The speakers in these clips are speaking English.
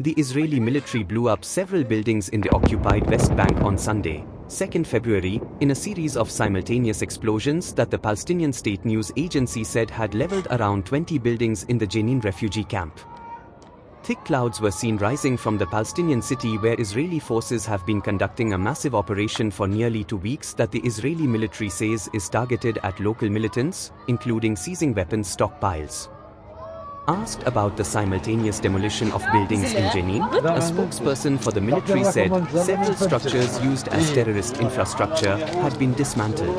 The Israeli military blew up several buildings in the occupied West Bank on Sunday, 2 February, in a series of simultaneous explosions that the Palestinian state news agency said had leveled around 20 buildings in the Jenin refugee camp. Thick clouds were seen rising from the Palestinian city where Israeli forces have been conducting a massive operation for nearly 2 weeks that the Israeli military says is targeted at local militants, including seizing weapons stockpiles. Asked about the simultaneous demolition of buildings in Jenin, a spokesperson for the military said several structures used as terrorist infrastructure had been dismantled.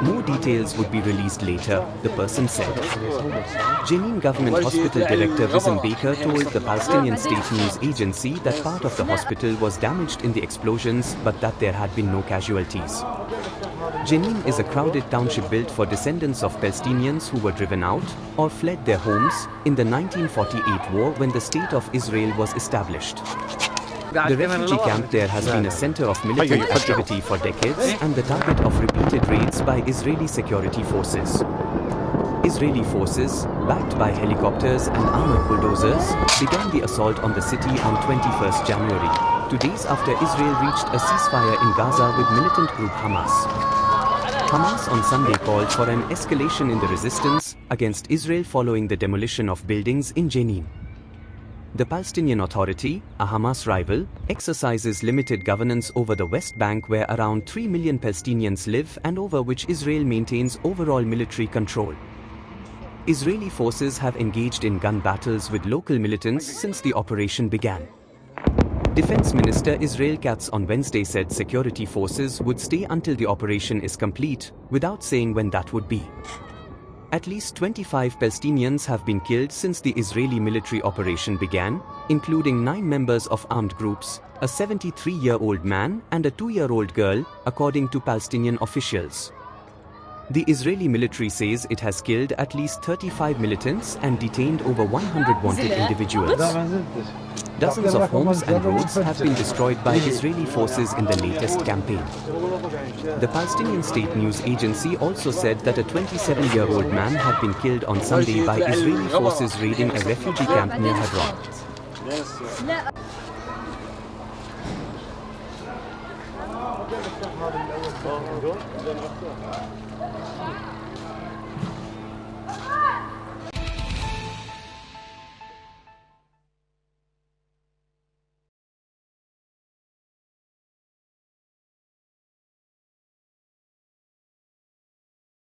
More details would be released later, the person said. Jenin Government Hospital Director Wissam Baker told the Palestinian state news agency that part of the hospital was damaged in the explosions but that there had been no casualties. Jenin is a crowded township built for descendants of Palestinians who were driven out or fled their homes in the 1948 war when the State of Israel was established. The refugee camp there has been a center of militant activity for decades and the target of repeated raids by Israeli security forces. Israeli forces, backed by helicopters and armored bulldozers, began the assault on the city on 21 January, 2 days after Israel reached a ceasefire in Gaza with militant group Hamas. Hamas on Sunday called for an escalation in the resistance against Israel following the demolition of buildings in Jenin. The Palestinian Authority, a Hamas rival, exercises limited governance over the West Bank where around 3 million Palestinians live and over which Israel maintains overall military control. Israeli forces have engaged in gun battles with local militants since the operation began. Defense Minister Israel Katz on Wednesday said security forces would stay until the operation is complete, without saying when that would be. At least 25 Palestinians have been killed since the Israeli military operation began, including 9 members of armed groups, a 73-year-old man and a 2-year-old girl, according to Palestinian officials. The Israeli military says it has killed at least 35 militants and detained over 100 wanted individuals. Dozens of homes and roads have been destroyed by Israeli forces in the latest campaign. The Palestinian state news agency also said that a 27-year-old man had been killed on Sunday by Israeli forces raiding a refugee camp near Hebron.